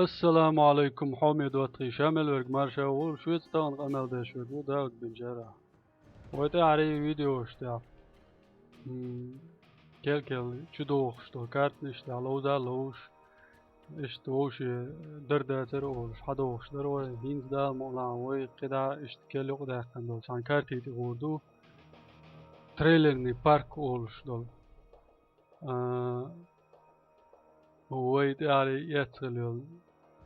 السلام عليكم حومي دوتغي شامل ورقمار شاول شو يتستغن قناة ده شو دو داود بنجارة ويتعري فيديو اشتاق كل شو دوخ شتو كارت نشتاق لوزا لوش اشتوش درداتر اولش حدوش دروي هينز دا مولان وي قدا اشتكال يقدا قندول سان كارتي تغوردو تريلرني парк اولش دول ويتعري يتغلول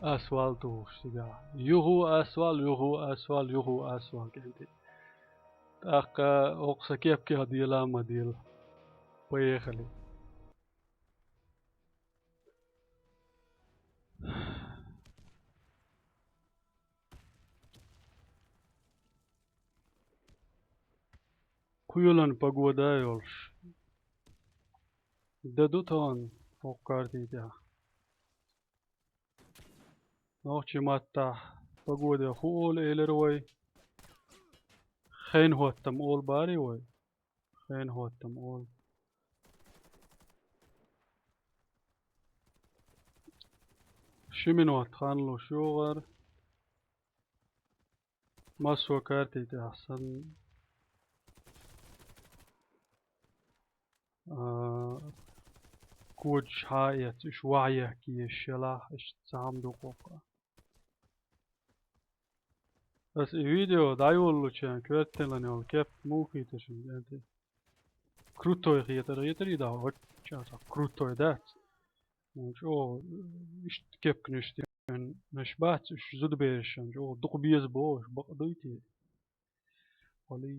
أسوال توش تجاه يهو أسوال يهو أسوال يهو أسوال كنتي أقا أقصى كيف كهديلا مديل بيخلي كيولن بقودا يولش ددوتان فكرتي تجاه نوشي ماتا بقودا خول إلروي خين هو التمول باري وي خين هو التمول شمن واتخان له شوغر مسوا كارتي تحسن كوج حاية شوعية كي الشلاح اشتسام دقوقا بس فيديو دايولو چان كوتلن يول كيف موكي تشن انت كروتوي خيتر يدا وات چاسا كروتوي دات جو اشت كيف كنشتي نشبات اش زود بيرشن جو دق بيز بوش بقدويتي ولي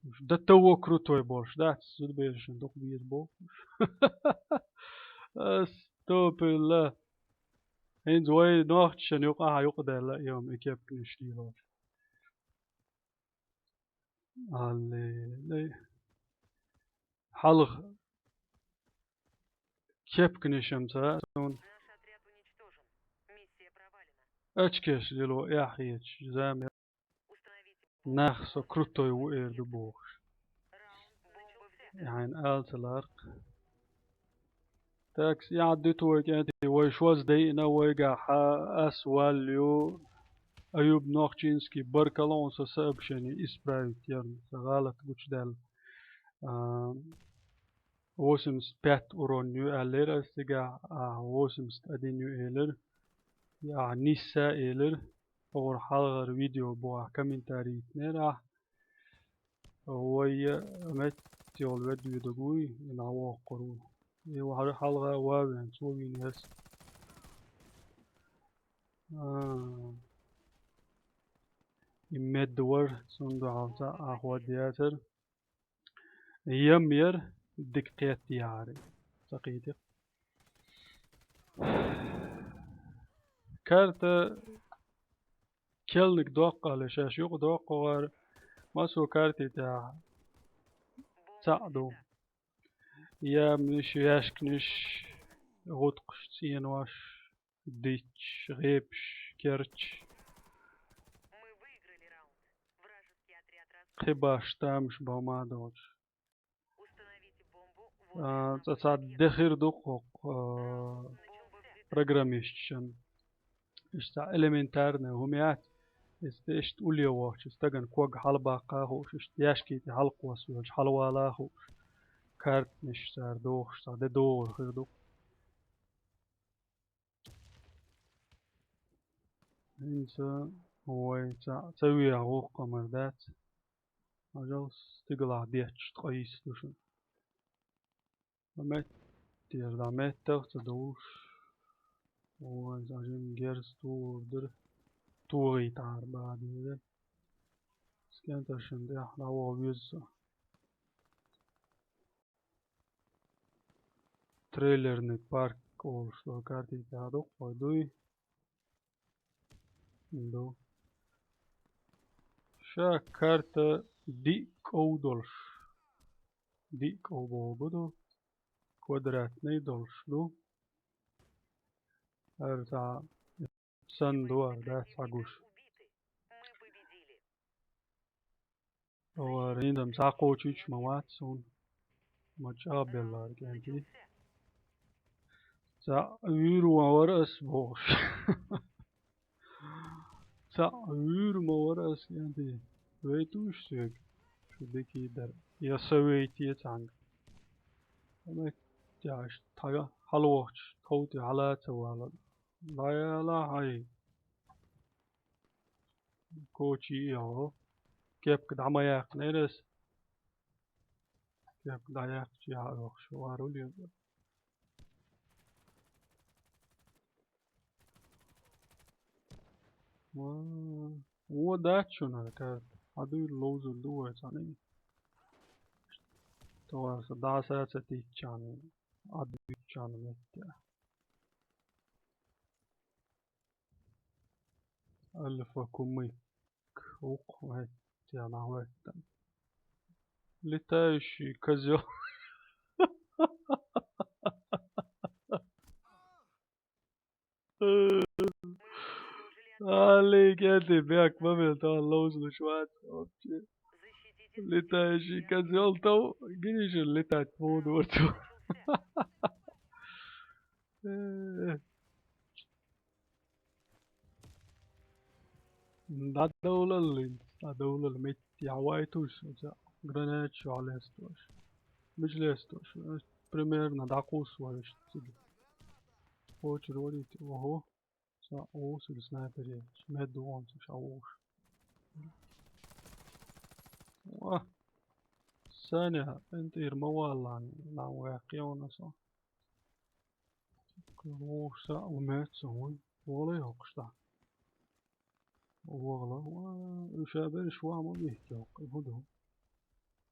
مش دتو كروتوي بوش دات زود بيرشن دق بيز بوش استوب الله هين زوي نوختشن يقع يقدر لا يوم كيف كنشتي لوش علي حلق كيف كنشم سون اشكش دلو يحيش زام ناخسو كروتوي وير دبوش يعني التلارق تاكس يعدي توك انتي ويشوز دينا ويقع اسواليو ايوب نوخچينسكي بركالون سسابشني اسبرايت يعني غلط وش دال وسمس بات اورونيو الير استيقع وسمس ادينيو الير يعني نيسا الير اور حلقة فيديو بوا كومنتاري نرا ويا مت يول فيديو دقوي نعوق قرو يو حلقة وابن سوي ناس يمد دور صندو عوتا أخوة دياتر يمير دكتات دياري تقيتك كارت كلنك دوقة لشاش يوق دوقة غير ماسو كارتي تاع تعدو يا منش ياشكنش غطقش سينواش ديتش غيبش كيرتش خباش تامش بوما دوش تصعد دخير دقوق программистшен اشتا элементарная هميات استشت أوليو واش استجن كوج حلبا قاهوش اشتياشكي تي حلق وسوج حلوا لاهو كارت نشتار دوخ شتا دور خير دو انسا هو تسوي عوق قمردات أجلس تقلع ديتش تقيس دوشن ومت دير دامت تغتدوش وزاجم جرس تور در توغي تار بعد هذا سكنترشن دي احنا هو بيز تريلرني парк ол что карти тадо قدوي دو شا كارت دي كودولش دي كوبو بدو كوادراتني دولش دو ارتا سندوار да сагуш وريندم ساقو تشيش موات سون مجابل لارجانتي Uur maar was boos. Uur maar was die. Weet u stuk. Şuradaki der. Yasa veyti tang. Ama ya işte taga halvoç. Tavti halatı var. Layla hay. Koçi ya. Kep kdamayak neres. Kep dayak ya yok şu var oluyor. O da şuna kadar. Adı lozu duvar sanırım. Doğrusu daha sert canı. Adı canım etti. Alfa ok etti ana etti. Litaşi kazıyor. Ali geldi bir akma bir daha lozlu şu an. Litaşi kazıyor tav. Girişin litaş modu ortu. Dadavlal metti havaytuş. Granat şu alestos. Mijlestos. Примерно дакус var işte. Hoç roliti. Oho. O sürü sniperi. Meddu on şavuş. ثانية انت يرموالان لا واقعون صح كروسا ومات سوي ولا يقشطا والله وشابر شوا ما بيحكي هدو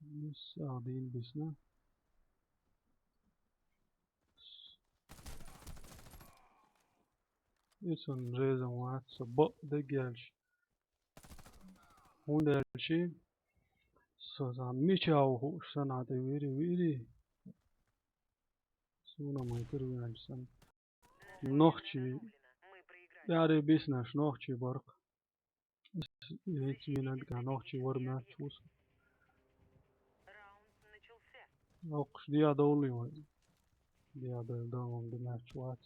بس قاعدين بسنا يسون ريزن وات سبق دقالش هون دالشي سوزا ميشاو هو سنة ويري سونا ما يتروي سن نوخشي ياري بيسناش نوخشي برق Hiç minnet nokçi var mı çuz. Yok diye doğuluyor. Diye de devam bir maç var.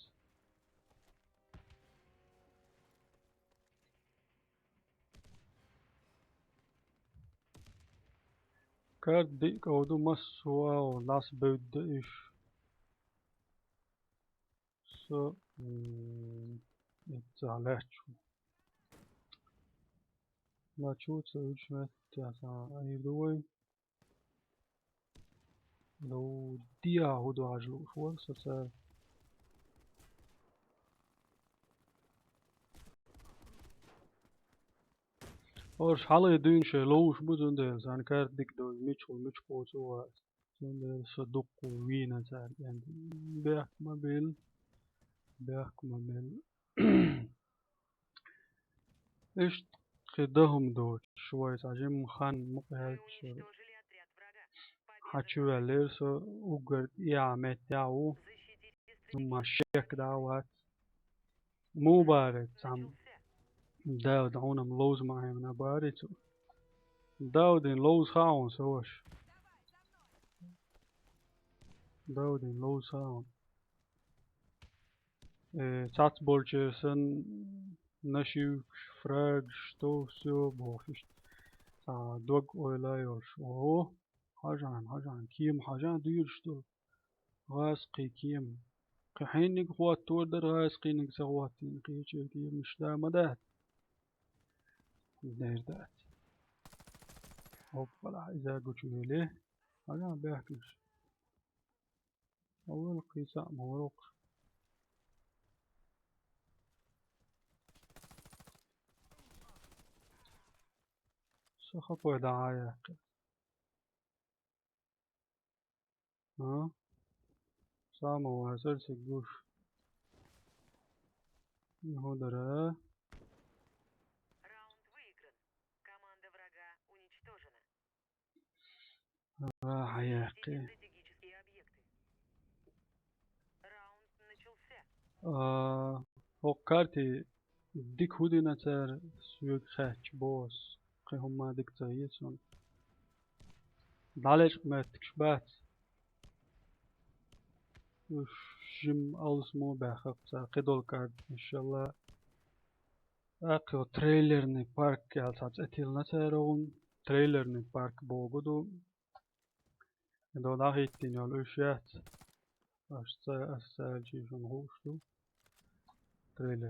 Kardi kodu maswa o las böde iş. So etsaleçu. Maçu üç metre ayırdığı. Lo diye hudu ajlu var sasa. Ors halı dün şey loğuş bu zünde sen kardik do miç koçu var. Zünde sadukku vina ser yani bekma bil. ايش قدهم دوت شوية عجم خان مقهد حشو ليرسو وقرد يا متاعو ثم الشيك دعوات مو بارد سام داود عونم لوز معي من بارد داود لوز خاون سوش داود لوز خاون تات بولچرسن نشيو فراغ شتو سو بوفشت دوغ اويلايوش اوه حاجان كيم حاجان دير شتو غاسقي كيم قحينك خوات توردر غاسقينك سغواتين قيشي كيم مش دا مدات دير دات هوبلا إذا قلت ليه حاجان بيحكيش أول قيساء موروق سخط ودعايا ها سامو واسر سجوش هدرا حياقي هو كارتي ديك هودي نتر سويق خاتش بوس هما ديك تغييسون دالش ما تكشبات جيم ألسمو بحق قدول كارد إن شاء الله أكو تريلرني парк يالسات أتيلنا تيرون تريلرني парк بوغدو دو ناهيتين يال أشيات أشتا أستاجي شون غوشتو تريلر